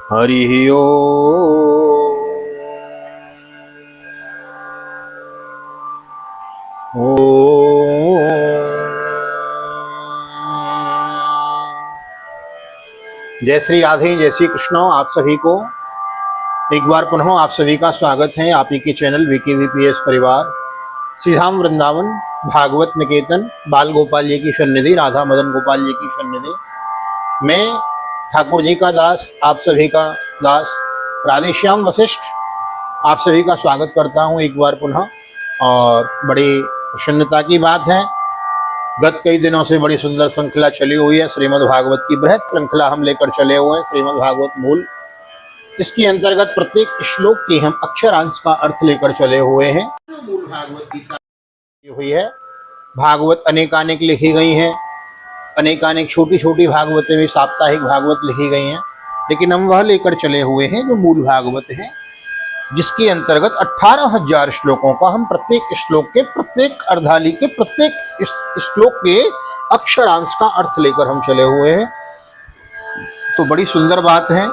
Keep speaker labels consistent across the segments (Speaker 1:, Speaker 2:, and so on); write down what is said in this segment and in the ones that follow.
Speaker 1: हरि ओम। जय श्री राधे, जय श्री कृष्ण। आप सभी को एक बार पुनः आप सभी का स्वागत है आप ही के चैनल VKVPS परिवार श्री धाम वृंदावन भागवत निकेतन बाल गोपाल जी की सन्निधि, राधा मदन गोपाल जी की सन्निधि। मैं ठाकुर जी का दास, आप सभी का दास राधेश्याम वशिष्ठ आप सभी का स्वागत करता हूं एक बार पुनः। और बड़ी प्रसन्नता की बात है, गत कई दिनों से बड़ी सुंदर श्रृंखला चली हुई है। श्रीमद् भागवत की बृहद श्रृंखला हम लेकर चले हुए हैं, श्रीमद् भागवत मूल। इसके अंतर्गत प्रत्येक श्लोक की हम अक्षरांश का अर्थ लेकर चले हुए हैं। मूल भागवत गीता हुई है। भागवत अनेकानेक लिखी गई हैं, अनेकानेक छोटी छोटी भागवतें भी, साप्ताहिक भागवत लिखी गई हैं, लेकिन हम वह लेकर चले हुए हैं जो मूल भागवत है, जिसके अंतर्गत 18,000 श्लोकों का हम प्रत्येक श्लोक के, प्रत्येक अर्धाली के, प्रत्येक श्लोक के अक्षरांश का अर्थ लेकर हम चले हुए हैं। तो बड़ी सुंदर बात है।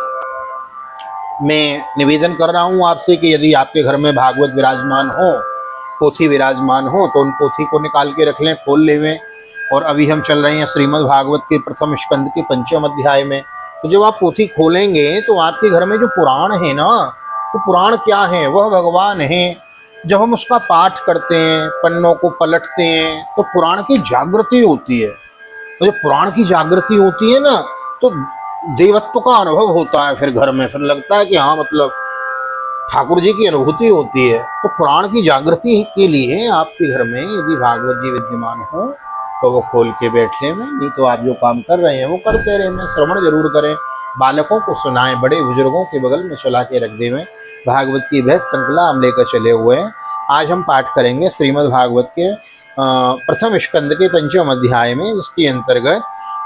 Speaker 1: मैं निवेदन कर रहा हूं आपसे कि यदि आपके घर में भागवत विराजमान हो, पोथी विराजमान हो, तो उन पोथी को निकाल के रख लें, खोल लें। और अभी हम चल रहे हैं श्रीमद् भागवत के प्रथम स्कंद के 5वें अध्याय में। तो जब आप पोथी खोलेंगे तो आपके घर में जो पुराण है ना, तो पुराण क्या है? वह भगवान है। जब हम उसका पाठ करते हैं, पन्नों को पलटते हैं, तो पुराण की जागृति होती है। तो जब पुराण की जागृति होती है ना, तो देवत्व का अनुभव होता है। फिर घर में फिर लगता है कि हाँ, मतलब ठाकुर जी की अनुभूति होती है। तो पुराण की जागृति के लिए आपके घर में यदि भागवत जी विद्यमान हो तो वो खोल के बैठने में, नहीं तो आप जो काम कर रहे हैं वो करते रहें, श्रवण जरूर करें, बालकों को सुनाएं, बड़े बुजुर्गों के बगल में चला के रख देवें। भागवत की बृहद श्रृंखला हम लेकर चले हुए हैं। आज हम पाठ करेंगे श्रीमद् भागवत के प्रथम स्कंद के 5वें अध्याय में, जिसके अंतर्गत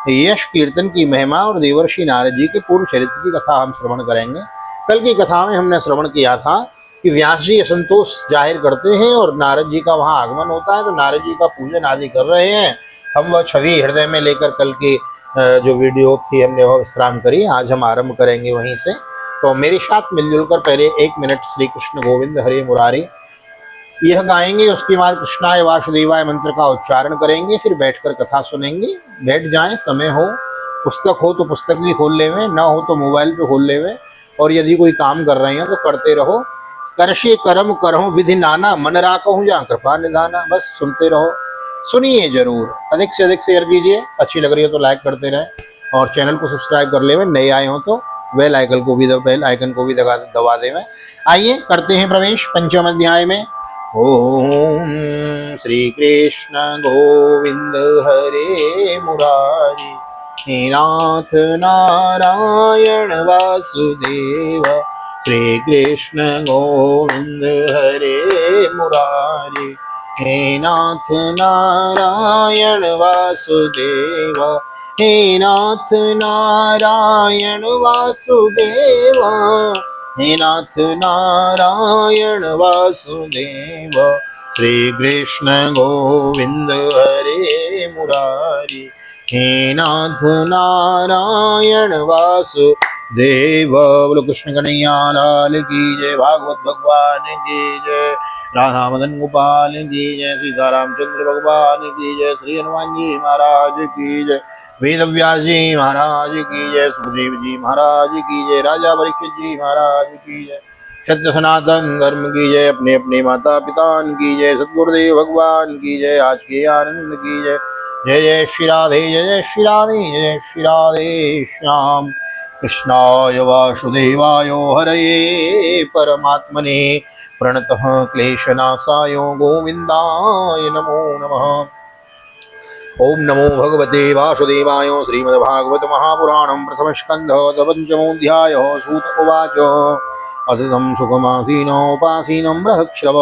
Speaker 1: यश कीर्तन की महिमा और देवर्षि नारद जी के पूर्व चरित्र की कथा हम श्रवण करेंगे। कल की कथा में हमने श्रवण किया था कि व्यास जी असंतोष जाहिर करते हैं और नारद जी का वहाँ आगमन होता है, तो नारद जी का पूजन आदि कर रहे हैं। हम वह छवि हृदय में लेकर कल की जो वीडियो थी हमने वह विश्राम करी। आज हम आरंभ करेंगे वहीं से। तो मेरे साथ मिलजुल कर पहले 1 मिनट श्री कृष्ण गोविंद हरे मुरारी यह गाएंगे, उसके बाद कृष्णाय वासुदेवाय मंत्र का उच्चारण करेंगे, फिर बैठकर कथा सुनेंगे। बैठ जाएं, समय हो, पुस्तक हो तो पुस्तक भी खोल लेवें, ना हो तो मोबाइल पे खोल लेवें। और यदि कोई काम कर रहे हैं तो करते रहो। करशे कर्म करहूँ विधि नाना, मन राखहूँ जहाँ कृपा निधाना। बस सुनते रहो, सुनिए जरूर, अधिक से अधिक शेयर कीजिए। अच्छी लग रही है तो लाइक करते रहें और चैनल को सब्सक्राइब कर लेवें। नए आए हो तो बेल आइकन को भी दबा देवें। आइए करते हैं प्रवेश 5वें अध्याय में। ओम श्री कृष्ण गोविंद हरे मुरारी, हे नाथ नारायण वासुदेव। श्री कृष्ण गोविंद हरे मुरारी, हे नाथ नारायण वासुदेव। हे नाथ नारायण वासुदेव, हे नाथ नारायण वासुदेव। श्री कृष्ण गोविंद हरे मुरारी, हे नाथ नारायण वासुदेव। बोलो कृष्ण कन्हैया लाल की जय, भागवत भगवान की जय, राधा मदन गोपाल की जय, सीताराम चंद्र भगवान की जय, श्री हनुमान जी महाराज की जय, वेद व्यास जी महाराज की जय, सुखदेव जी महाराज की जय, राजा परीक्षित जी महाराज की जय, सत्य सनातन धर्म की जय, अपने अपने माता पिता की जय, सतगुरुदेव भगवान की जय, आज के आनंद की जय। जय जय श्री राधे, जय जय श्री राधे, जय श्री राधे श्याम। कृष्णाय वासुदेवाय हरये परमात्मने प्रणतः क्लेशनाशाय गोविंदाय नमो नमः। ओम नमो भगवते वासुदेवाय। श्रीमद्भागवत महापुराणं प्रथम स्कंध 5मोऽध्याय। सूत उवाच अततं सुखमासीनोपासीनं बृहक्षव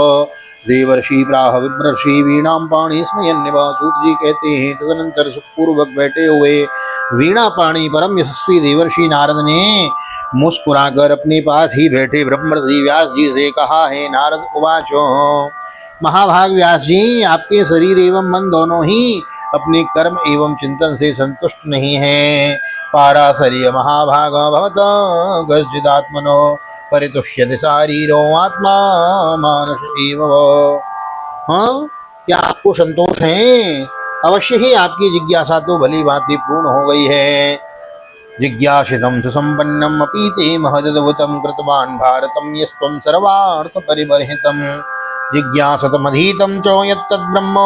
Speaker 1: देवर्षि प्राह विप्रषि वीणां पाणि स्मयन्निव। सूत जी कहते हैं, तदनंतर सुखपूर्वक बैठे हुए वीणा पाणी परम यशस्वी देवर्षि नारद ने मुस्कुराकर अपने पास ही बैठे ब्रह्मर्षि व्यास जी से कहा है। नारद उवाच महाभाग व्यास जी, आपके शरीर एवं मन दोनों ही अपने कर्म एवं चिंतन से संतुष्ट नहीं है। पाराशर्य महाभाग भवत गस्जिदात्मनो परितुष्यति शारीरो आत्मा मानस एव। हाँ, क्या आपको संतोष है? अवश्य ही आपकी जिज्ञासा तो भली भांति पूर्ण हो गई है। जिज्ञासितं सुसंपन्नम अपीते महदद्भुतं कृतवान् भारतं यस्त्वं सर्वार्थ परिबर्हितं जिज्ञासतमधीतं च यत्तद्ब्रह्म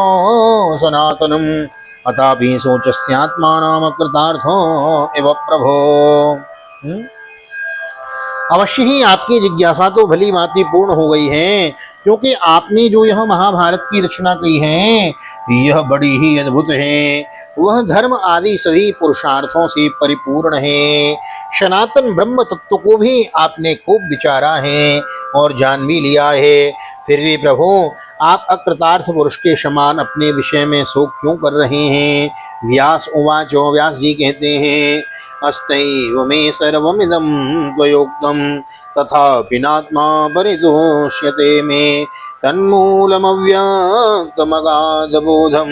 Speaker 1: सनातनम् अथापि सोचस्यात्मानां कृतार्थो एव प्रभो। अवश्य ही आपकी जिज्ञासा तो भली भांति पूर्ण हो गई है, क्योंकि आपने जो यह महाभारत की रचना की है यह बड़ी ही अद्भुत है। वह धर्म आदि सभी पुरुषार्थों से परिपूर्ण है। सनातन ब्रह्म तत्व को भी आपने खूब विचारा है और जान भी लिया है। फिर भी प्रभु, आप अकृतार्थ पुरुष के समान अपने विषय में शोक क्यों कर रहे हैं? व्यास उवाचो, व्यास जी कहते हैं, अस्तैव मे सर्वमिदं त्वयोक्तं तथापि नात्मा परितोष्यते मे तन्मूलमव्यक्तमगाधबोधं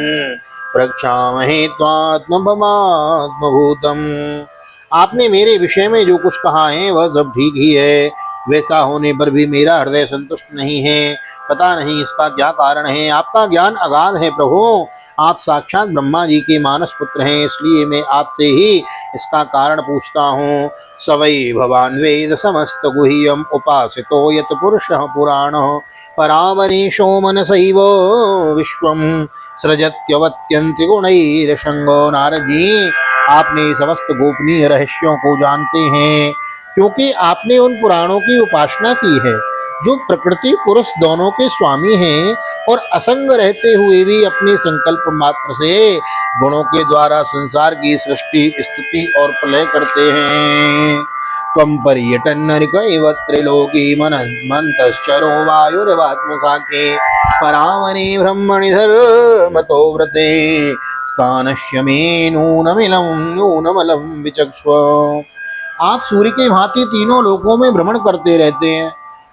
Speaker 1: प्रक्षामहे त्वात्मभवात्मभूतम्। आपने मेरे विषय में जो कुछ कहा है वह सब ठीक ही है। वैसा होने पर भी मेरा हृदय संतुष्ट नहीं है। पता नहीं इसका क्या कारण है। आपका ज्ञान अगाध है प्रभु। आप साक्षात ब्रह्मा जी के मानस पुत्र हैं, इसलिए मैं आपसे ही इसका कारण पूछता हूँ। सवै भवान् वेद समस्त गुह्यम उपासितो यत् पुरुषः पुराणः परामरीशो मनसैव विश्वं सृजत्यवत्यन्ति गुणैरसंगो। नारद जी, आपने समस्त गोपनीय रहस्यों को जानते हैं, क्योंकि आपने उन पुराणों की उपासना की है जो प्रकृति पुरुष दोनों के स्वामी हैं और असंग रहते हुए भी अपने संकल्प मात्र से गुणों के द्वारा संसार की सृष्टि, स्थिति और प्रलय करते हैं। त्वं पर्यटन नरकैव त्रिलोकी मंतश्चरो वायुरवात्मसाखे परावने ब्रह्मणि धर्मतो व्रते स्थानस्य मे नूनमलं विचक्ष्व। आप सूर्य के भांति तीनों लोकों में भ्रमण करते रहते हैं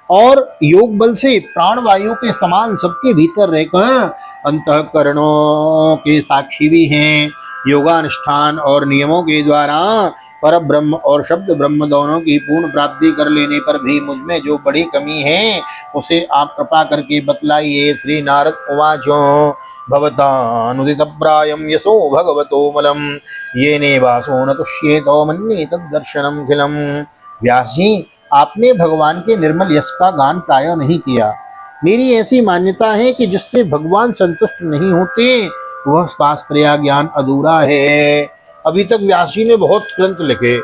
Speaker 1: और योग बल से प्राणवायु के समान सबके भीतर रहकर अंतःकरणों के साक्षी भी हैं। योगानुष्ठान और नियमों के द्वारा पर ब्रह्म और शब्द ब्रह्म दोनों की पूर्ण प्राप्ति कर लेने पर भी मुझ में जो बड़ी कमी है उसे आप कृपा करके बतलाइए। श्री नारद उवाचो, भवतानुदितप्रायं यशो भगवतो मलं येने वासो न तुष्येतो मन्ये तद्दर्शनं खिलम्। व्यास जी, आपने भगवान के निर्मल यश का गान प्राय नहीं किया। मेरी ऐसी मान्यता है कि जिससे भगवान संतुष्ट नहीं होते वह शास्त्र या ज्ञान अधूरा है। अभी तक व्यास जी ने बहुत ग्रंथ लिखे,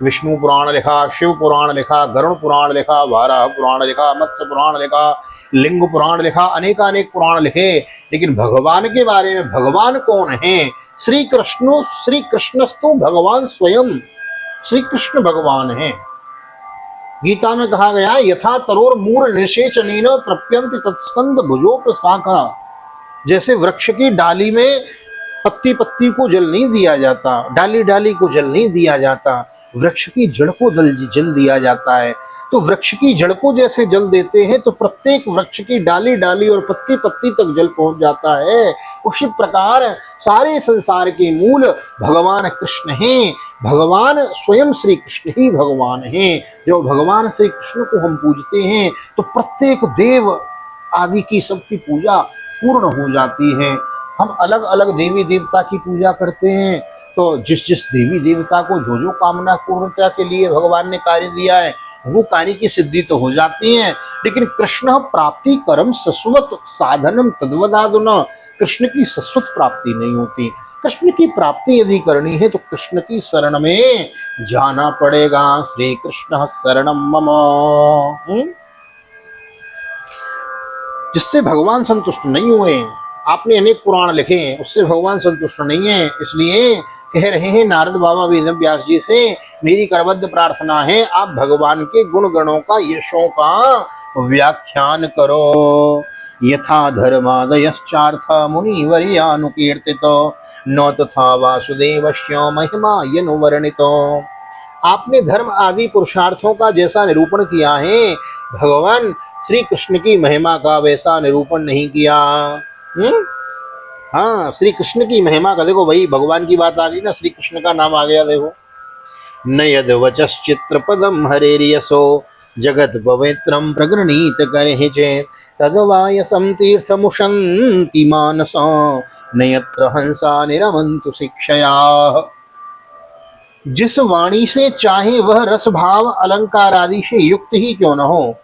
Speaker 1: विष्णु पुराण लिखा, शिव पुराण लिखा, गरुड़ पुराण लिखा, वाराह पुराण लिखा, मत्स्य पुराण लिखा, लिंग पुराण लिखा, अनेकानेक पुराण लिखे, लेकिन भगवान के बारे में, भगवान कौन है? श्री कृष्णस्तु भगवान स्वयं, श्री कृष्ण भगवान है। गीता में कहा गया, यथा तरोर मूल निशेचनेन तृप्यन्ति तत्स्कंद भुजोपशाखा। जैसे वृक्ष की डाली में पत्ती पत्ती को जल नहीं दिया जाता, डाली डाली को जल नहीं दिया जाता, वृक्ष की जड़ को जल दिया जाता है। तो वृक्ष की जड़ को जैसे जल देते हैं तो प्रत्येक वृक्ष की डाली डाली और पत्ती पत्ती तक जल पहुंच जाता है। उसी प्रकार सारे संसार के मूल भगवान कृष्ण हैं। भगवान स्वयं श्री कृष्ण ही भगवान हैं। जो भगवान श्री कृष्ण को हम पूजते हैं तो प्रत्येक देव आदि की सबकी पूजा पूर्ण हो जाती है। हम अलग अलग देवी देवता की पूजा करते हैं, तो जिस जिस देवी देवता को जो जो कामना पूर्णता के लिए भगवान ने कार्य दिया है वो कार्य की सिद्धि तो हो जाती है। लेकिन कृष्ण प्राप्ति कर्म सस्वत साधनम तद्वदादुना, कृष्ण की सस्वत प्राप्ति नहीं होती। कृष्ण की प्राप्ति यदि करनी है तो कृष्ण की शरण में जाना पड़ेगा। श्री कृष्ण शरणम मम। जिससे भगवान संतुष्ट नहीं हुए, आपने अनेक पुराण लिखे, उससे भगवान संतुष्ट नहीं है। इसलिए कह रहे हैं नारद बाबा वेद व्यास जी से, मेरी करबद्ध प्रार्थना है आप भगवान के गुण गणों का, यशों का व्याख्यान करो। यथा धर्मादयश्चार्थ मुनिवर्यानुकीर्तितो न तथा वासुदेवस्य महिमा यनुवर्णितो। आपने धर्म आदि पुरुषार्थों का जैसा निरूपण किया है, भगवान श्री कृष्ण की महिमा का वैसा निरूपण नहीं किया। हाँ, श्री कृष्ण की महिमा का देखो, वही भगवान की बात आ गई ना, श्री कृष्ण का नाम आ गया देखो। न यद वचश्चित्र पदम हरेर्यसो जगत पवित्रम प्रगृणीत करे चेत तदवायसम तीर्थमुशन्ति मानसा न यत्र हंसा निरवन्तु शिक्षया। जिस वाणी से चाहे वह रस भाव अलंकार आदि से युक्त ही क्यों न हो,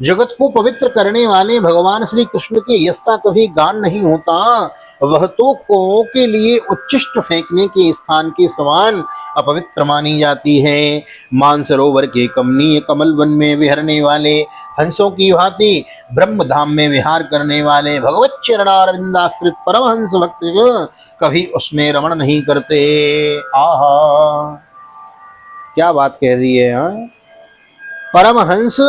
Speaker 1: जगत को पवित्र करने वाले भगवान श्री कृष्ण के यश का कभी गान नहीं होता। वह तो कौओं के लिए उच्छिष्ट फेंकने के स्थान के समान अपवित्र मानी जाती है। मानसरोवर के कमनीय कमल वन में विहरने वाले हंसों की भांति ब्रह्म धाम में विहार करने वाले भगवत चरणारविंदाश्रित परमहंस भक्त कभी उसमें रमण नहीं करते। आहा, क्या बात कह दी है। हाँ, परमहंस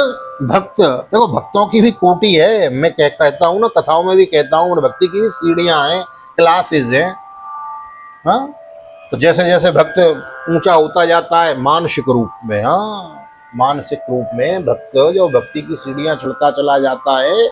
Speaker 1: भक्त, देखो भक्तों की भी कोटि है। मैं कहता हूँ ना, कथाओं में भी कहता हूँ, भक्ति की भी सीढ़ियां हैं, क्लासेस हैं। हाँ, तो जैसे जैसे भक्त ऊंचा होता जाता है मानसिक रूप में, हाँ मानसिक रूप में भक्त जो भक्ति की सीढ़ियां चढ़ता चला जाता है,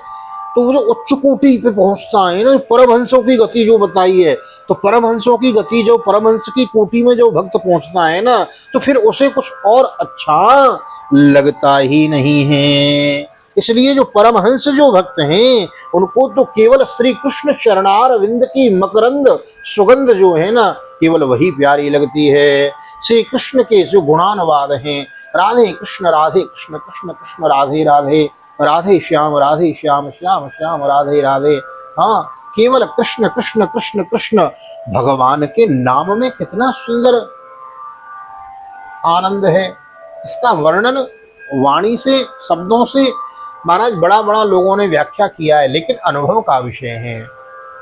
Speaker 1: तो वो जो उच्च कोटि पे पहुंचता है ना, परमहंसों की गति जो बताई है, तो परमहंसों की गति जो परमहंस की कोटि में जो भक्त पहुंचता है ना, तो फिर उसे कुछ और अच्छा लगता ही नहीं है। इसलिए जो परमहंस जो भक्त हैं उनको तो केवल श्री कृष्ण चरणार विंद की मकरंद सुगंध जो है ना, केवल वही प्यारी लगती है। श्री कृष्ण के जो गुणानुवाद हैं, राधे कृष्ण कृष्ण कृष्ण राधे राधे, राधे श्याम श्याम श्याम राधे राधे। हाँ, केवल कृष्ण कृष्ण कृष्ण कृष्ण, भगवान के नाम में कितना सुंदर आनंद है। इसका वर्णन वाणी से, शब्दों से महाराज बड़ा बड़ा लोगों ने व्याख्या किया है, लेकिन अनुभव का विषय है।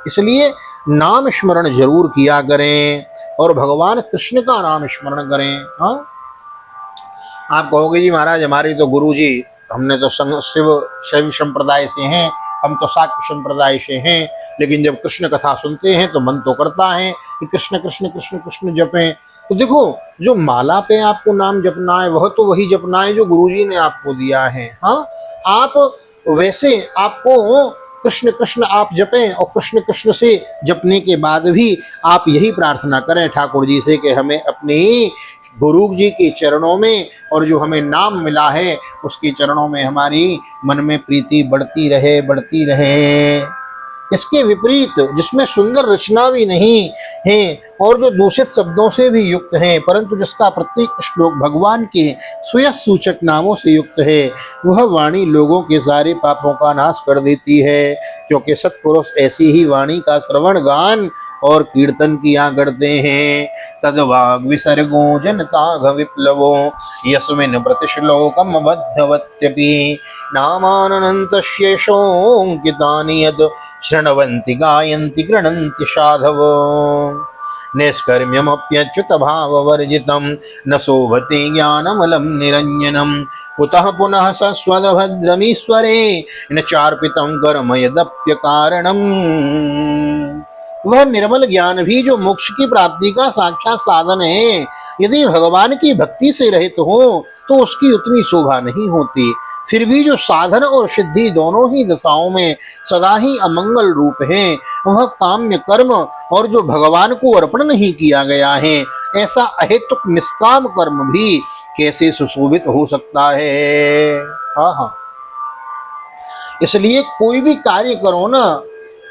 Speaker 1: इसलिए नाम स्मरण जरूर किया करें और भगवान कृष्ण का नाम स्मरण करें। हाँ, आप कहोगे जी महाराज हमारे तो गुरु जी, हमने तो शिव शैव संप्रदाय से हैं, हम तो शाक्य संप्रदाय से हैं, लेकिन जब कृष्ण कथा सुनते हैं तो मन तो करता है कि कृष्ण कृष्ण कृष्ण कृष्ण जपें। तो देखो, जो माला पे आपको नाम जपना है वह तो वही जपना है जो गुरुजी ने आपको दिया है। हाँ, आप वैसे आपको कृष्ण कृष्ण आप जपें, और कृष्ण कृष्ण से जपने के बाद भी आप यही प्रार्थना करें ठाकुर जी से कि हमें अपनी गुरु जी के चरणों में, और जो हमें नाम मिला है उसके चरणों में हमारी मन में प्रीति बढ़ती रहे बढ़ती रहे। इसके विपरीत जिसमें सुंदर रचना भी नहीं है और जो दूषित शब्दों से भी युक्त है, परंतु जिसका प्रत्येक श्लोक भगवान के सुयश सूचक नामों से युक्त है, वह वाणी लोगों के सारे पापों का नाश कर देती है। क्योंकि सत्पुरुष ऐसी ही वाणी का श्रवण गान और कीर्तन किया करते हैं। तद्वाग विसर्गो जनताघ विप्लवो यस्मिन् प्रतिश्लोकम बद्धवत्यपि नामानन्तशेषोऽङ्कितानि यद् शृण्वन्ति गायन्ति गृह्णन्ति साधवो। नैष्कर्म्यमप्यच्युत भाववर्जितं न शोभते ज्ञानमलं निरञ्जनं। कुतः पुनः सस्वदभद्रमीश्वरे न चार्पितं कर्म यदप्यकारणम्। वह निर्मल ज्ञान भी जो मोक्ष की प्राप्ति का साक्षात साधन है, यदि भगवान की भक्ति से रहित हो तो उसकी उतनी शोभा नहीं होती। फिर भी जो साधन और सिद्धि दोनों ही दशाओं में सदा ही अमंगल रूप है, वह काम्य कर्म और जो भगवान को अर्पण नहीं किया गया है, ऐसा अहेतुक निष्काम कर्म भी कैसे सुशोभित हो सकता है। हाँ, इसलिए कोई भी कार्य करो ना,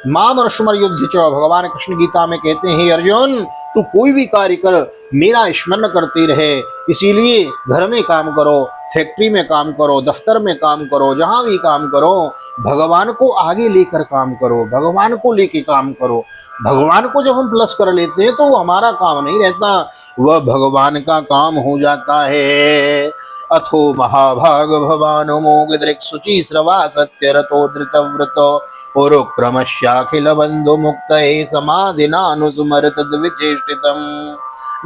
Speaker 1: माम स्मर युद्ध च, भगवान कृष्ण गीता में कहते हैं अर्जुन तू कोई भी कार्य कर मेरा स्मरण करते रहे। इसीलिए घर में काम करो, फैक्ट्री में काम करो, दफ्तर में काम करो, जहां भी काम करो, भगवान को आगे लेकर काम करो, भगवान को लेके काम करो। भगवान को जब हम प्लस कर लेते हैं तो वो हमारा काम नहीं रहता, वह भगवान का काम हो जाता है। अथो महाभाग भवानो मोगदृक् शुचि श्रवा सत्य रतो धृतव्रतो उरुक्रमश्याखिल बंधु मुक्तये समाधिनानुस्मर तद्विचेष्टितम्।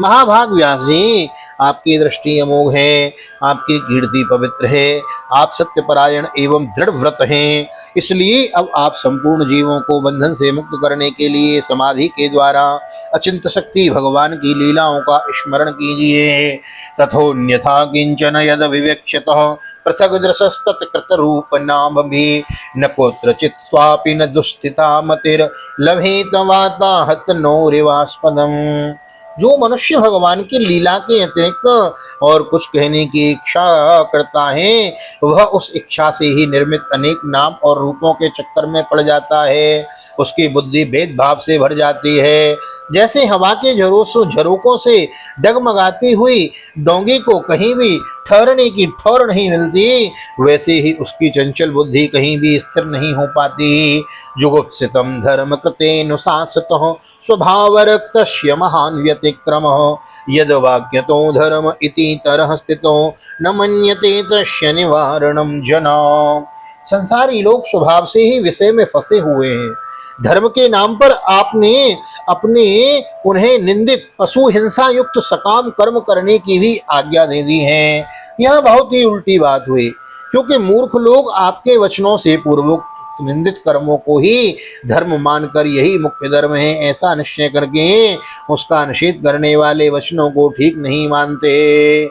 Speaker 1: महाभाग व्यास जी, आपकी दृष्टि अमोघ है, आपकी कीर्ति पवित्र है, आप सत्यपरायण एवं दृढ़ व्रत हैं। इसलिए अब आप संपूर्ण जीवों को बंधन से मुक्त करने के लिए समाधि के द्वारा अचिंत शक्ति भगवान की लीलाओं का स्मरण कीजिए। तथोन्यथा किंचन यद विवेक्ष्यतः पृथक दृशस्तत्कृत रूप नाम भी न कोत्रचित् स्वापि न दुस्थिता मतिर लभेत वाताहत नौरिवास्पदम। जो मनुष्य भगवान की लीला के अतिरिक्त और कुछ कहने की इच्छा करता है, वह उस इच्छा से ही निर्मित अनेक नाम और रूपों के चक्कर में पड़ जाता है। उसकी बुद्धि भेदभाव से भर जाती है। जैसे हवा के झरोकों से डगमगाती हुई डोंगी को कहीं भी ठहरने की ठौर नहीं मिलती, वैसे ही उसकी चंचल बुद्धि कहीं भी स्थिर नहीं हो पाती। जुगुप्सितम धर्म कृतेनुशासितः स्वभावरक्तस्य महान व्यतिक्रमः यद वाक्यतो धर्म इति तरह स्थितो न मन्यते तस्य निवारणम जना। संसारी लोग स्वभाव से ही विषय में फंसे हुए हैं। धर्म के नाम पर आपने अपने उन्हें निंदित पशु हिंसा युक्त सकाम कर्म करने की भी आज्ञा दे दी है। यह बहुत ही उल्टी बात हुई, क्योंकि मूर्ख लोग आपके वचनों से पूर्वक निंदित कर्मों को ही धर्म मानकर यही मुख्य धर्म है ऐसा निश्चय करके उसका निषेध करने वाले वचनों को ठीक नहीं मानते।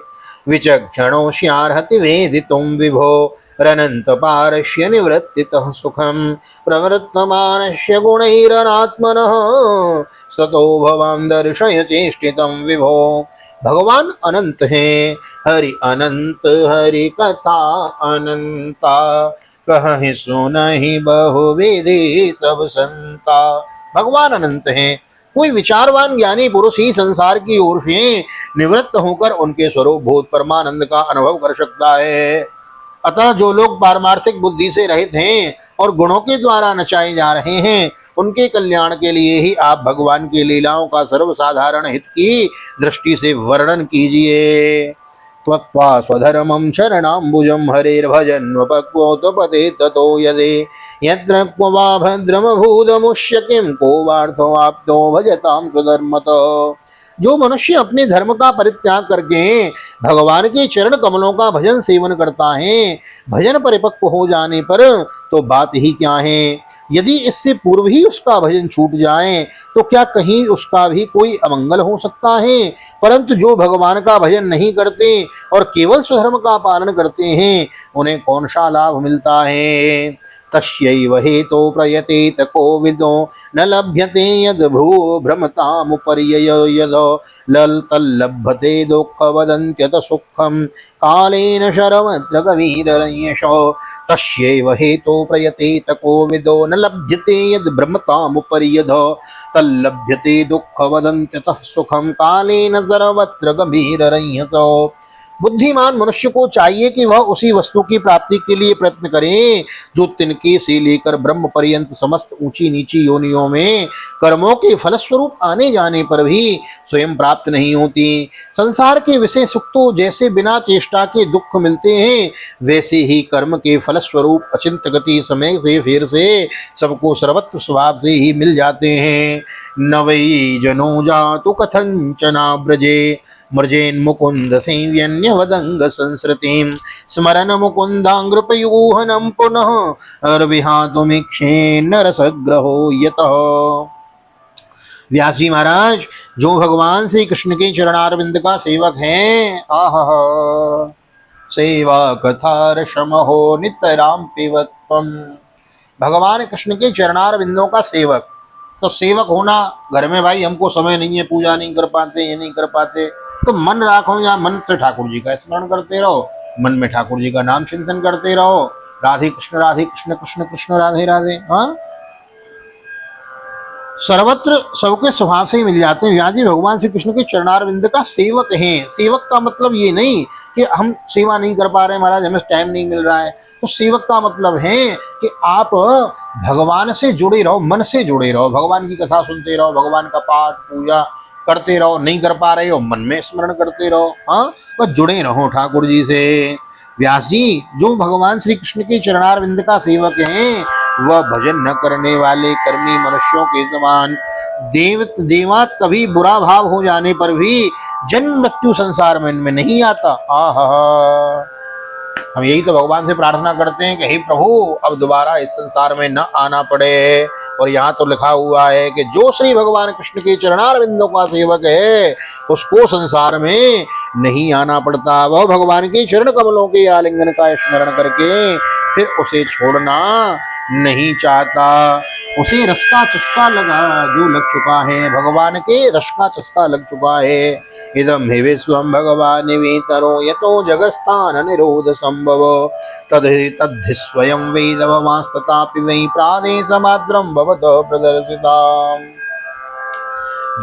Speaker 1: विचक्षणोऽस्यार्हति वेदितुं विभो रनंत पारस्य निवृत्तितः सुखम प्रवृत्तमानस्य गुणैरनात्मनः सतो भवां दर्शय चेष्टितं विभो। भगवान अनंत हैं, हरि अनंत, हरि कथा अनंता, कहि सुनहि बहुविधि सब संता। भगवान अनंत हैं। कोई विचारवान ज्ञानी पुरुष ही संसार की ओर से निवृत्त होकर उनके स्वरूप भूत परमानंद का अनुभव कर सकता है। अतः जो लोग पारमार्थिक बुद्धि से रहित हैं और गुणों के द्वारा नचाए जा रहे हैं, उनके कल्याण के लिए ही आप भगवान की लीलाओं का सर्वसाधारण हित की दृष्टि से वर्णन कीजिए। त्वक्त्वा स्वधर्मं शरणाम्बुजं हरेर्भजन्वपक्वोत्पते ततो यदे यत्र क्व वा भद्रमभूतमुष्य किं को वार्थो आप्तो भजतां स्वधर्मतः। जो मनुष्य अपने धर्म का परित्याग करके भगवान के चरण कमलों का भजन सेवन करता है, भजन परिपक्व हो जाने पर तो बात ही क्या है। यदि इससे पूर्व ही उसका भजन छूट जाए तो क्या कहीं उसका भी कोई अमंगल हो सकता है। परंतु जो भगवान का भजन नहीं करते और केवल स्वधर्म का पालन करते हैं, उन्हें कौन सा लाभ मिलता है। तस्यैव हेतो प्रयतेत कोविदो न लभ्यते यद भ्रू भ्रमतामुपर्यय यद लल तल्लभते दुःखवदन्त्यत सुखं कालेन शरमत्र कवीररयशो। तस्यैव हेतो प्रयतेत कोविदो न लभ्यते यद भ्रमतामुपर्यद तल्लभ्यते दुःखवदन्त्यत सुखं कालेन सर्वत्र गंभीररयसो। बुद्धिमान मनुष्य को चाहिए कि वह उसी वस्तु की प्राप्ति के लिए प्रयत्न करे जो तिनके से लेकर ब्रह्म पर्यंत समस्त ऊंची नीची योनियों में कर्मों के फलस्वरूप आने जाने पर भी स्वयं प्राप्त नहीं होती। संसार के विषय सुख तो जैसे बिना चेष्टा के दुख मिलते हैं, वैसे ही कर्म के फलस्वरूप अचिंत गति समय से फिर से सबको सर्वत्र स्वभाव से ही मिल जाते हैं। न वै जनो जातु कथंचना ब्रजे मृजेन मुकुंद सेव्यन्य वदंग संस्कृतिम स्मरण मुकुंदांग्रपयूहनम पुनः अर्विहातुमीक्षेन्न रसग्रहो यतः। व्यास जी महाराज जो भगवान श्री कृष्ण के चरणारविंद का सेवक हैं, आह सेवा कथार शमहो नितराम पिवत्वम। भगवान कृष्ण के चरणारविंदों का सेवक, तो सेवक होना घर में भाई हमको समय नहीं है, पूजा नहीं कर पाते, ये नहीं कर पाते, तो मन राखो या मन से ठाकुर जी का स्मरण करते रहो, मन में ठाकुर जी का नाम चिंतन करते रहो। राधे कृष्ण कृष्ण कृष्ण राधे राधे। हाँ, सर्वत्र सबके स्वभाव से ही मिल जाते हैं। व्यास जी भगवान श्री कृष्ण के चरणारविंद का सेवक हैं। सेवक का मतलब ये नहीं कि हम सेवा नहीं कर पा रहे महाराज, हमें टाइम नहीं मिल रहा है। तो सेवक का मतलब है कि आप भगवान से जुड़े रहो, मन से जुड़े रहो, भगवान की कथा सुनते रहो, भगवान का पाठ पूजा करते रहो। नहीं कर पा रहे हो, मन में स्मरण करते रहो। हाँ, बस जुड़े रहो ठाकुर जी से। व्यास जी जो भगवान श्री कृष्ण के चरणारविंद का सेवक हैं, वह भजन न करने वाले कर्मी मनुष्यों के समान देवात कभी बुरा भाव हो जाने पर भी जन्म मृत्यु संसार में इनमें नहीं आता। आहा, हम यही तो भगवान से प्रार्थना करते हैं कि हे प्रभु अब दोबारा इस संसार में न आना पड़े। और यहाँ तो लिखा हुआ है कि जो श्री भगवान कृष्ण के चरणारविंदों का सेवक है उसको संसार में नहीं आना पड़ता। वह भगवान के चरण कमलों के आलिंगन का स्मरण करके फिर उसे छोड़ना नहीं चाहता। उसे रस का चस्का लगा जो लग चुका है, भगवान के रस का चस्का लग चुका है। इदम हे विश्वम भगवान वेतरो यतो जगस्थान निरोध संभव तद्धि तद्धि स्वयं वेदवमास्ततापि वै प्रादेशमात्रं भवतः प्रदर्शिताम्।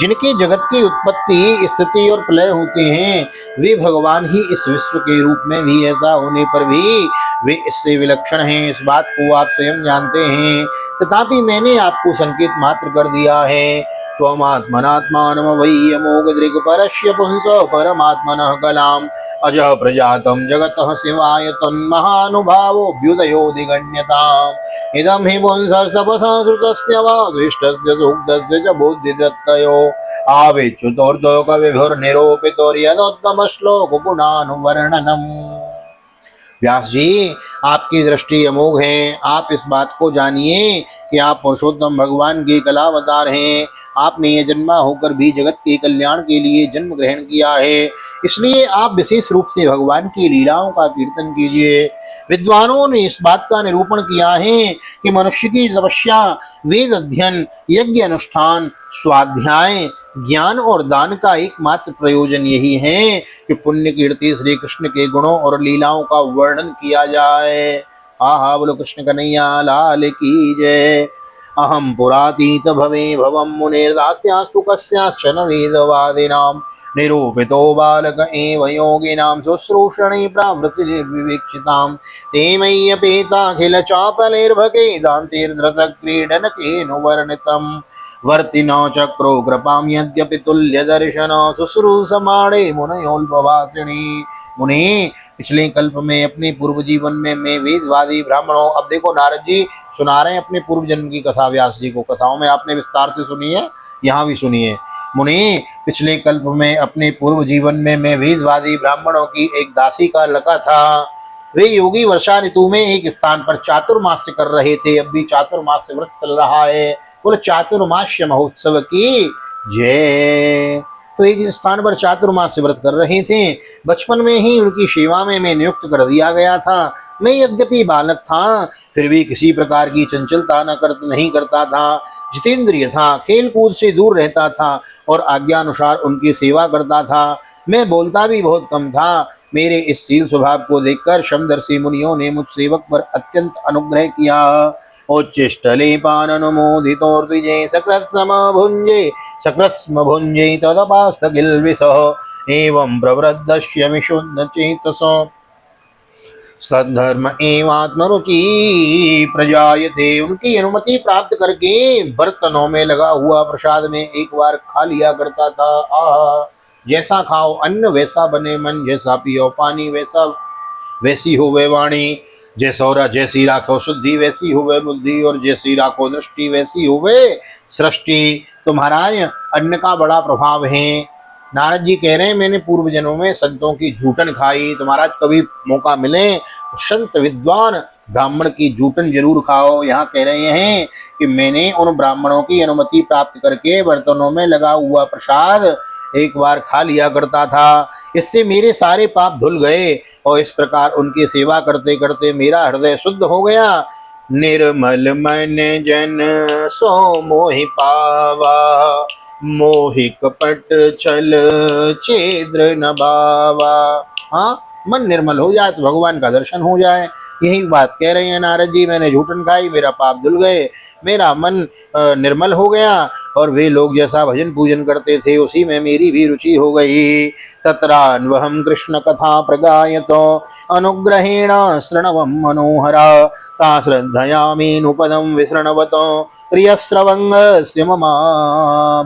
Speaker 1: जिनके जगत की उत्पत्ति स्थिति और प्रलय होते हैं वे भगवान ही इस विश्व के रूप में भी, ऐसा होने पर भी वे इससे विलक्षण हैं, इस बात को आप स्वयं जानते हैं। तथापि मैंने आपको संकेत मात्र कर दिया है। त्वमात्मनात्मानं वै अमोघदृक् परस्य पुंस परमात्मनः कलाम् अजः प्रजातं जगतः शिवाय तन्महानुभावोऽभ्युदयोऽधिगण्यताम्। इदं हि पुंसस्तपसंस्कृतस्य वासिष्ठस्य सूक्तस्य च बुद्धिदत्तयो आविच्युतोऽर्धो कविभिर्निरूपितोर्यदोत्तम श्लोक गुणानुवर्णनम्। व्यास जी, आपकी दृष्टि अमोघ है। आप इस बात को जानिए कि आप पुरुषोत्तम भगवान के कलावतार हैं। आपने ये जन्मा होकर भी जगत के कल्याण के लिए जन्म ग्रहण किया है, इसलिए आप विशेष रूप से भगवान की लीलाओं का कीर्तन कीजिए। विद्वानों ने इस बात का निरूपण किया है कि मनुष्य की तपस्या, वेद अध्ययन, यज्ञ अनुष्ठान, स्वाध्याय, ज्ञान और दान का एकमात्र प्रयोजन यही है कि पुण्य कीर्ति श्री कृष्ण के गुणों और लीलाओं का वर्णन किया जाए। आहा, बोलो कृष्ण कन्हैया लाल की जय। अहम पुरातीत भवे भवम मुनिर्दास्यास्तु कस्याश्चन वेदवादिनां निरूपितो बालक एव योगिनां शुश्रूषणे प्रावृत्ति विवेक्षितां ते मय्यपेताखिल चापलैर्भगे दान्तेर्धृतक्रीडनकेऽनुवर्णितं वर्तिनो चक्रो कृपां यद्यपि तुल्यदर्शन शुश्रूषमाणे मुनयोल्पवासिनी। मुने, पिछले कल्प में अपने पूर्व जीवन में मैं वेदवादी ब्राह्मणों, अब देखो नारद जी सुना रहे हैं अपने पूर्व जन्म की कथा व्यास जी को। कथाओं में आपने विस्तार से सुनी है, यहाँ भी सुनिए। मुनि, पिछले कल्प में अपने पूर्व जीवन में मैं वेदवादी ब्राह्मणों की एक दासी का लड़का था। वे योगी वर्षा ऋतु में एक स्थान पर चातुर्मास्य कर रहे थे। अब भी चातुर्मास्य व्रत चल रहा है। बोले चातुर्मास्य महोत्सव की जय। तो एक स्थान पर चातुर्मास्य व्रत कर रहे थे। बचपन में ही उनकी सेवा में मैं नियुक्त कर दिया गया था। मैं यद्यपि बालक था फिर भी किसी प्रकार की चंचलता नहीं करता था। जितेंद्रिय था, खेल कूद से दूर रहता था और आज्ञानुसार उनकी सेवा करता था। मैं बोलता भी बहुत कम था। मेरे इस शील स्वभाव को देखकर शमदर्शी मुनियों ने मुझ सेवक पर अत्यंत अनुग्रह किया। उच्चिष्टले पाननुमोदितोर्द्विजे सकृत्स्म भुञ्जे तदपास्तकिल्बिषः एवं प्रवृद्धस्य विशुद्धचेतसो सद्धर्म एवात्मरुचि प्रजायते। उनकी अनुमति प्राप्त करके बर्तनों में लगा हुआ प्रसाद में एक बार खा लिया करता था। आह, जैसा खाओ अन्न वैसा बने मन, जैसा पियो पानी वैसी होवे वाणी, जैसी राखो शुद्धि वैसी होवे बुद्धि, और जैसी राखो दृष्टि वैसी होवे सृष्टि। तो महाराज, अन्न का बड़ा प्रभाव है। नारद जी कह रहे हैं मैंने पूर्व जन्मों में संतों की जूठन खाई। तो महाराज कभी मौका मिले तो संत विद्वान ब्राह्मण की जूठन जरूर खाओ। यहाँ कह रहे हैं कि मैंने उन ब्राह्मणों की अनुमति प्राप्त करके बर्तनों में लगा हुआ प्रसाद एक बार खा लिया करता था। इससे मेरे सारे पाप धुल गए और इस प्रकार उनकी सेवा करते करते मेरा हृदय शुद्ध हो गया। निर्मल मन जन सो मोहि पावा, मोहि कपट छल छेद्र न बावा। हाँ, मन निर्मल हो जाए तो भगवान का दर्शन हो जाए। यही बात कह रहे हैं नारद जी। मैंने जूठन खाई, मेरा पाप धुल गए, मेरा मन निर्मल हो गया और वे लोग जैसा भजन पूजन करते थे उसी में मेरी भी रुचि हो गई। तत्रान्वहं कृष्ण कथा प्रगायतो अनुग्रहेण शृणवं मनोहरा ता श्रद्धयामीनुपदं विशृण्वतो प्रियश्रवंगस्य मम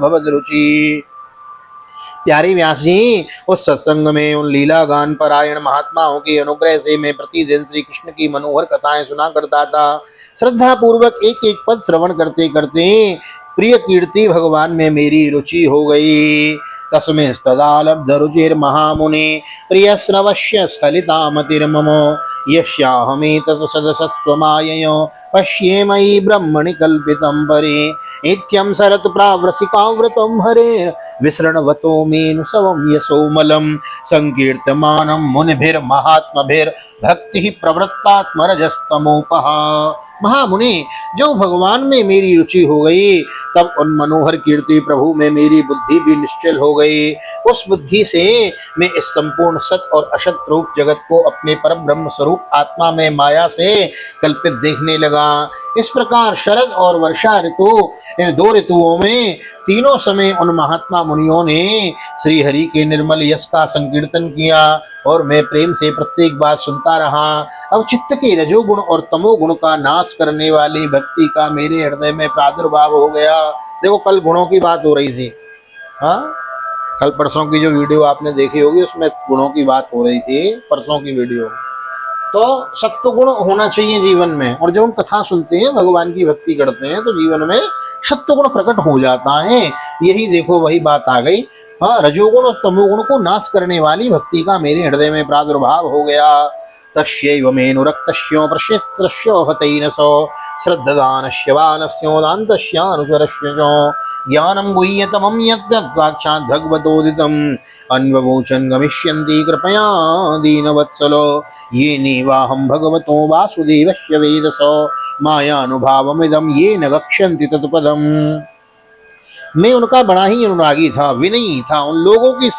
Speaker 1: भवद्रुचि। प्यारे व्यास जी, उस सत्संग में उन लीला गान परायण महात्माओं के अनुग्रह से मैं प्रतिदिन श्री कृष्ण की मनोहर कथाएं सुना करता था। श्रद्धा पूर्वक एक एक पद श्रवण करते करते प्रिय कीर्ति भगवान में मेरी रुचि हो गई। तस्मिंस्तदा लब्ध रुचिर्महामुने प्रिय श्रवश्य स्खलितामतिर्मम यस्याहमेतत् सदसत्स्वमायया पश्ये मयि ब्रह्मणि कल्पितं परे नित्यं सरत प्रावृसिकाव्रतं हरेर् विसृण्वतो मेनुसवं यशोमलं संकीर्तमानं मुनिभिर्महात्मभिर्भक्तिः प्रवृत्तात्मरजस्तमोपः। महामुनि, जो भगवान में मेरी रुचि हो गई, तब उन मनोहर कीर्ति प्रभु में मेरी बुद्धि भी निश्चल हो गई। उस बुद्धि से मैं इस संपूर्ण सत और असत रूप जगत को अपने पर ब्रह्म स्वरूप आत्मा में माया से कल्पित देखने लगा। इस प्रकार शरद और वर्षा ऋतु, इन दो ऋतुओं में तीनों समय उन महात्मा मुनियों ने श्री हरि के निर्मल यश का संकीर्तन किया और मैं प्रेम से प्रत्येक बात सुनता रहा। अब चित्त के रजोगुण और तमोगुण का नाश करने वाली भक्ति का मेरे हृदय में प्रादुर्भाव हो गया। देखो, कल गुणों की बात हो रही थी, हाँ, कल परसों की जो वीडियो आपने देखी होगी उसमें गुणों की बात हो रही थी, परसों की वीडियो में। तो सत्व गुण होना चाहिए जीवन में, और जब हम कथा सुनते हैं, भगवान की भक्ति करते हैं, तो जीवन में सत्व गुण प्रकट हो जाता है। यही देखो, वही बात आ गई। हाँ, रजोगुण और तमोगुण को नाश करने वाली भक्ति का मेरे हृदय में प्रादुर्भाव हो गया। तस्यैव मेनुरक्तस्यो प्रक्षेत्रस्य हतैनसो श्रद्धदानस्य बालस्योदान्तस्यानुचरस्य च ज्ञानं गुह्यतमं यद्यत् साक्षात् भगवतोदितम् अन्ववोचन् गमिष्यन्ति कृपया दीनवत्सलो ये नेवाहं भगवतो वासुदेवस्य वेदसो मायानुभावमिदं ये न गच्छन्ति तत्पदम्। मैं उनका बड़ा ही अनुरागी था, विनयी था। उन लोगों की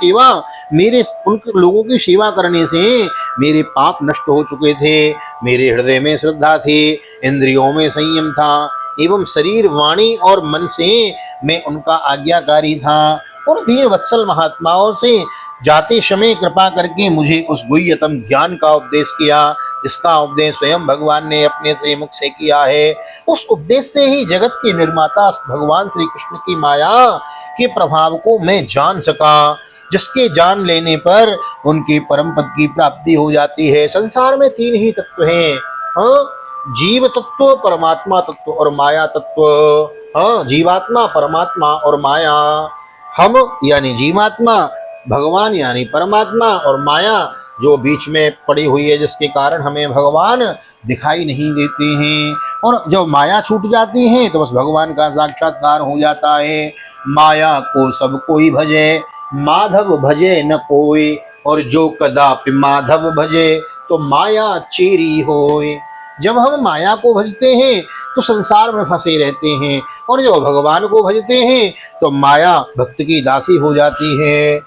Speaker 1: सेवा करने से मेरे पाप नष्ट हो चुके थे। मेरे हृदय में श्रद्धा थी, इंद्रियों में संयम था, एवं शरीर, वाणी और मन से मैं उनका आज्ञाकारी था। और दीन वत्सल महात्माओं से जाते समय कृपा करके मुझे उस गुह्यतम ज्ञान का उपदेश किया, जिसका उपदेश स्वयं भगवान ने अपने श्री मुख से किया है। उस उपदेश से ही जगत के निर्माता भगवान श्री कृष्ण की माया के प्रभाव को मैं जान सका, जिसके जान लेने पर उनके परम पद की प्राप्ति हो जाती है। संसार में तीन ही तत्व हैं, हाँ, जीव तत्व, परमात्मा तत्व और माया तत्व। हाँ, जीवात्मा, परमात्मा और माया। हम यानी जीवात्मा, भगवान यानी परमात्मा, और माया जो बीच में पड़ी हुई है, जिसके कारण हमें भगवान दिखाई नहीं देते हैं। और जब माया छूट जाती है तो बस भगवान का साक्षात्कार हो जाता है। माया को सब कोई भजे, माधव भजे न कोई, और जो कदापि माधव भजे तो माया चेरी होए। जब हम माया को भजते हैं तो संसार में फंसे रहते हैं, और जब भगवान को भजते हैं तो माया भक्त की दासी हो जाती है।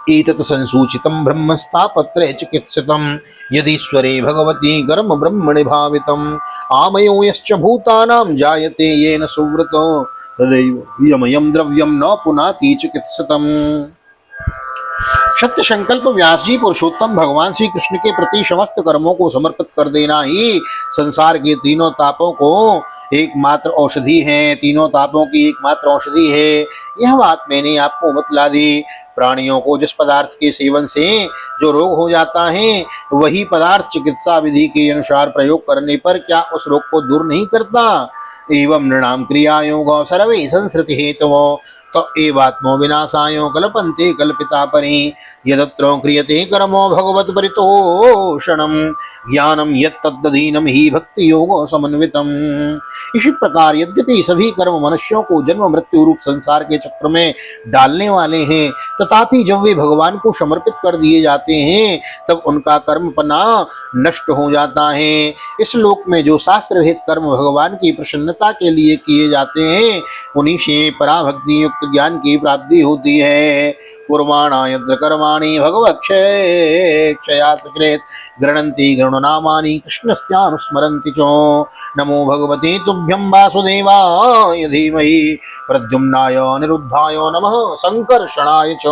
Speaker 1: एतत् संसूचितं ब्रह्मस्तापत्रे चिकित्सितं यदीश्वरे भगवती कर्म ब्रह्मणि भावितम् आमयो यश्च भूतानां जायते येन सुव्रतो तदैव यमयं द्रव्यं न पुनाति चिकित्सितम्। सत्य संकल्प व्यास जी पुरुषोत्तम भगवान श्री कृष्ण के प्रति समस्त कर्मों को समर्पित कर देना ही संसार के तीनों तापों को एकमात्र औषधि है, तीनों तापों की एकमात्र औषधि है। यह बात मैंने आपको बतला दी। प्राणियों को जिस पदार्थ के सेवन से जो रोग हो जाता है, वही पदार्थ चिकित्सा विधि के अनुसार प्रयोग करने पर क्या उस रोग को दूर नहीं करता। एवं नृणाम क्रियायोगो सर्वे संसृति हेतवो तो एवात्मो विनाशायो कल्पन्ते कल्पिता परि यदत्रो क्रियते कर्मो भगवत परितोषणम ज्ञानम यत्तद्दधीनम ही भक्ति योगो समन्वितम। इसी प्रकार यद्यपि सभी कर्म मनुष्यों को जन्म मृत्यु रूप संसार के चक्र में डालने वाले हैं, तथापि जब वे भगवान को समर्पित कर दिए जाते हैं तब उनका कर्मपना नष्ट हो जाता है। इस लोक में जो शास्त्र विहित कर्म भगवान की प्रसन्नता के लिए किए जाते हैं, उन्हीं से पराभक्ति युक्त ज्ञान की प्राप्ति होती है। कुर्माणा यत्र कर्माणि भगवक्षयात् कृत गृह्णन्ति गरुणनामानि कृष्णस्यानुस्मरन्ति च नमो भगवते तुभ्यं वासुदेवाय धीमहि प्रद्युम्नाय अनिरुद्धाय नमः संकर्षणाय च।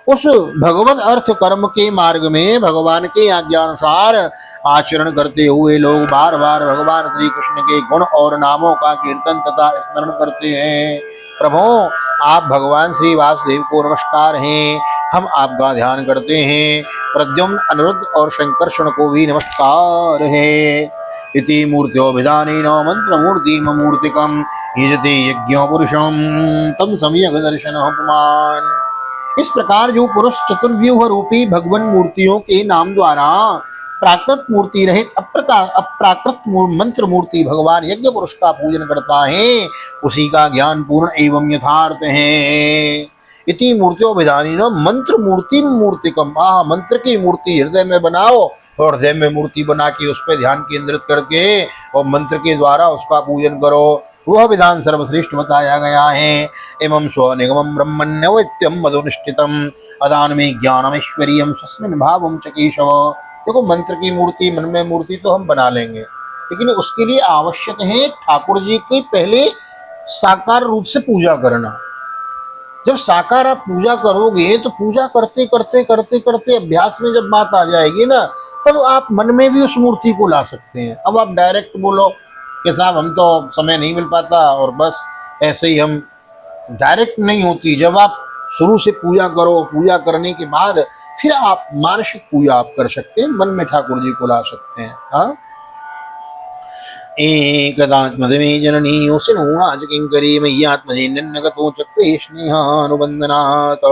Speaker 1: उस भगवत अर्थ कर्म के मार्ग में भगवान के आज्ञानुसार आचरण करते हुए लोग बार बार भगवान श्री कृष्ण के गुण और नामों का कीर्तन तथा स्मरण करते हैं। प्रभु, आप भगवान श्री वासुदेव को नमस्कार हैं, हम आपका ध्यान करते हैं। प्रद्युम्न, अनिरुद्ध और संकर्षण को भी नमस्कार है। इति मूर्त्योभिधानेन मंत्रमूर्तिमूर्तिकं यजते यज्ञो पुरुषं तम सम्यक दर्शनः पुमान्। इस प्रकार जो पुरुष चतुर्व्यूह रूपी भगवान मूर्तियों के नाम द्वारा प्राकृत मूर्ति रहित अप्राकृत मंत्र मूर्ति भगवान यज्ञ पुरुष का पूजन करता है, उसी का ज्ञान पूर्ण एवं यथार्थ है। इति मूर्त्योभिधानेन मंत्र मूर्ति मूर्तिकम, मंत्र की मूर्ति हृदय में बनाओ और हृदय में मूर्ति बना के उस पर ध्यान केंद्रित करके और मंत्र के द्वारा उसका पूजन करो, वह विधान सर्वश्रेष्ठ बताया गया है। एवं स्वनिगमं ब्रह्मण्यवैत्यम मधुनिष्ठितम अदानमें ज्ञानमेश्वर्यम स्वस्मिन् भावम च केशव। देखो, मंत्र की मूर्ति, मन में मूर्ति तो हम बना लेंगे, लेकिन उसके लिए आवश्यक है ठाकुर जी की पहले साकार रूप से पूजा करना। जब साकार आप पूजा करोगे तो पूजा करते करते करते करते अभ्यास में जब बात आ जाएगी ना, तब आप मन में भी उस मूर्ति को ला सकते हैं। अब आप डायरेक्ट बोलो कि साहब हम तो समय नहीं मिल पाता और बस ऐसे ही, हम डायरेक्ट नहीं होती। जब आप शुरू से पूजा करो, पूजा करने के बाद फिर आप मानसिक पूजा आप कर सकते हैं, मन में ठाकुर जी को ला सकते हैं। हाँ, एकदात्मदमे जननी उसिनूणाच किंकरी मय्यात्मजे नन्नगतो चक्रे स्नेहानुबंधनात्।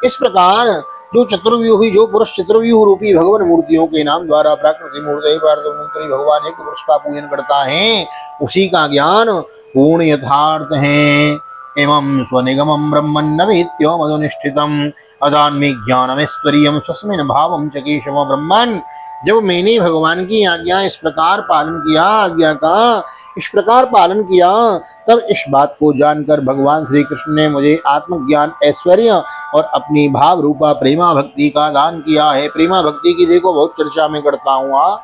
Speaker 1: इस प्रकार जो चतुर्व्यूही, जो पुरुष चतुर्व्यूह रूपी भगवान मूर्तियों के नाम द्वारा प्राकृतिक मूर्ति भगवान एक पुरुष का पूजन करता है, उसी का ज्ञान पूर्ण यथार्थ है। एवं स्वनिगमं ब्रह्मन्नवेत्यो मधुनिष्ठितम अदान्मे ज्ञानमेश्वर्यम स्वस्मिन् भावम च केशव। ब्रह्मन, जब मैंने भगवान की आज्ञा इस प्रकार पालन किया, आज्ञा का इस प्रकार पालन किया, तब इस बात को जानकर भगवान श्री कृष्ण ने मुझे आत्मज्ञान, ऐश्वर्य और अपनी भाव रूपा प्रेमा भक्ति का दान किया है। प्रेमा भक्ति की देखो बहुत चर्चा में करता हूँ।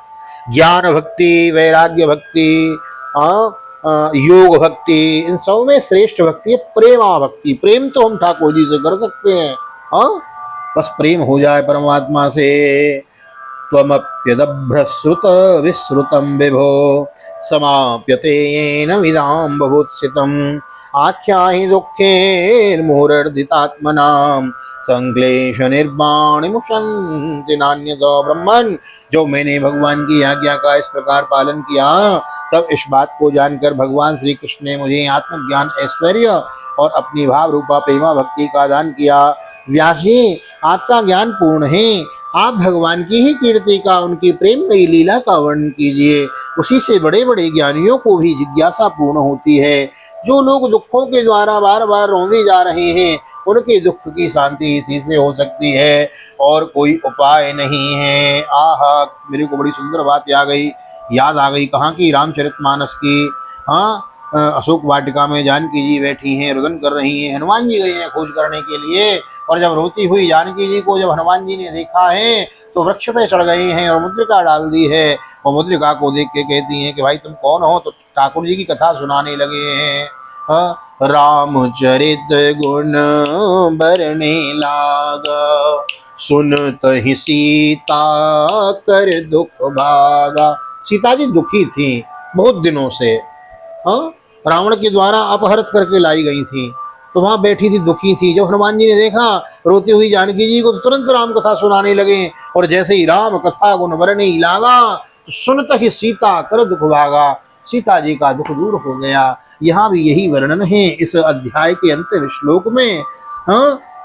Speaker 1: ज्ञान भक्ति, वैराग्य भक्ति, योग भक्ति, इन सब में श्रेष्ठ भक्ति है प्रेमा भक्ति। प्रेम तो हम ठाकुर जी से कर सकते हैं, बस प्रेम हो जाए परमात्मा से। त्वमप्यदभ्रश्रुत विश्रुतं विभो समाप्यते येन विदां बभूत्सितम् आख्याहि दुःखेर्मुहुरर्दितात्मनां संक्लेश निर्वाणिमुशन्ति नान्यतो। ब्रह्मन, जो मैंने भगवान की आज्ञा का इस प्रकार पालन किया, तब इस बात को जानकर भगवान श्री कृष्ण ने मुझे आत्मज्ञान, ऐश्वर्य और अपनी भाव रूपा प्रेमा भक्ति का दान किया। व्यास जी, आपका ज्ञान पूर्ण है, आप भगवान की ही कीर्ति का, उनकी प्रेममयी लीला का वर्णन कीजिए, उसी से बड़े बड़े ज्ञानियों को भी जिज्ञासा पूर्ण होती है। जो लोग दुखों के द्वारा बार बार रोंदे जा रहे हैं, उनके दुख की शांति इसी से हो सकती है और कोई उपाय नहीं है। आहा, मेरे को बड़ी सुंदर बात याद आ गई, कहाँ की रामचरितमानस की। अशोक वाटिका में जानकी जी बैठी हैं, रुदन कर रही हैं, हनुमान जी गए हैं खोज करने के लिए, और जब रोती हुई जानकी जी को जब हनुमान जी ने देखा है तो वृक्ष पे चढ़ गए हैं और मुद्रिका डाल दी है, और मुद्रिका को देख के कहती हैं कि भाई तुम कौन हो, तो ठाकुर जी की कथा सुनाने लगे हैं। रामचरित गुण बरने लागा, सुनत ही सीता कर दुख भागा। सीता जी दुखी थी बहुत दिनों से, रावण के द्वारा अपहरित करके लाई गई थी, तो वहां बैठी थी, दुखी थी। जब हनुमान जी ने देखा रोती हुई जानकी जी को, तो तुरंत राम कथा सुनाने लगे, और जैसे ही राम कथा गुण बरने लागा, तो सुनत ही सीता कर दुख भागा, सीता जी का दुख दूर हो गया। यहाँ भी यही वर्णन है इस अध्याय के अंतिम श्लोक में।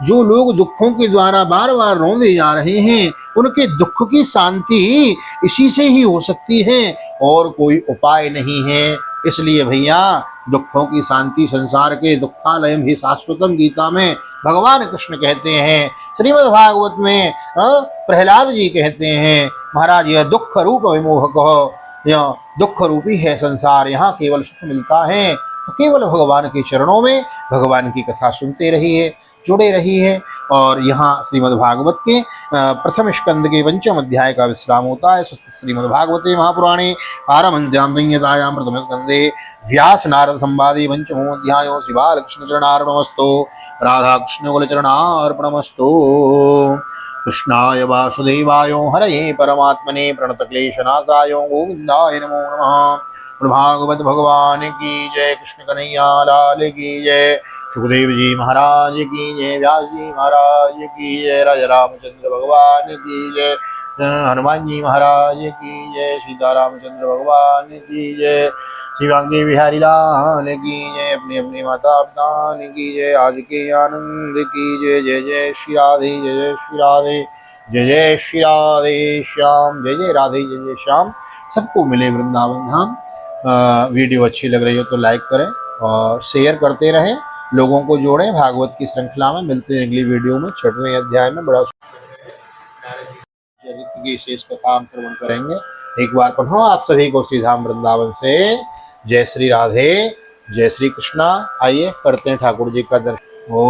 Speaker 1: जो लोग दुखों के द्वारा बार बार रोंदे जा रहे हैं, उनके दुख की शांति इसी से ही हो सकती है और कोई उपाय नहीं है। इसलिए भैया, दुखों की शांति संसार के दुखालयम ही शाश्वतम गीता में भगवान कृष्ण कहते हैं। श्रीमद् भागवत में प्रहलाद जी कहते हैं, महाराज यह दुख रूप विमोहक हो, यह दुख रूपी है संसार, यहाँ केवल सुख मिलता है। तो केवल भगवान के चरणों में भगवान की कथा सुनते रहिए, जुड़े रहिए। और यहाँ श्रीमद् भागवत के प्रथम स्कंद के पंचम अध्याय का विश्राम होता है। श्रीमद् भागवते महापुराणे पारमहंस्यां संहितायां प्रथम स्कंदे व्यास नारद संवादे पंचमो अध्यायो श्री बालकृष्ण चरणार्पणमस्तु। राधा कृष्ण कुल चरणार्पणमस्तु। कृष्णाय वासुदेवाय हरये परमात्मने प्रणतक्लेशनाशाय गोविंदाय नमो नमः। भागवत भगवान की जय, कृष्ण कन्हैया लाल की जय, सुखदेव जी महाराज की जय, व्यास जी महाराज की जय, राजा रामचंद्र भगवान की जय, हनुमान जी महाराज की जय, सीतारामचंद्र भगवान की जय, शिवांगी बिहारी लाल की जय, अपनी अपनी माता पिता की जय, आज के आनंद की जय। जय जय श्री राधे, जय जय श्री राधे, जय जय श्री राधे श्याम, जय जय राधे, जय जय श्याम। सबको मिले वृंदावन धाम। वीडियो अच्छी लग रही हो तो लाइक करें और शेयर करते रहें, लोगों को जोड़ें भागवत की श्रृंखला में। मिलते हैं अगली वीडियो में 6वें अध्याय में। बड़ा चरित्र की शेष कथा हम श्रवण करेंगे। एक बार पुनः आप सभी को श्री धाम वृंदावन से जय श्री राधे, जय श्री कृष्णा। आइए करते हैं ठाकुर जी का दर्शन। ओ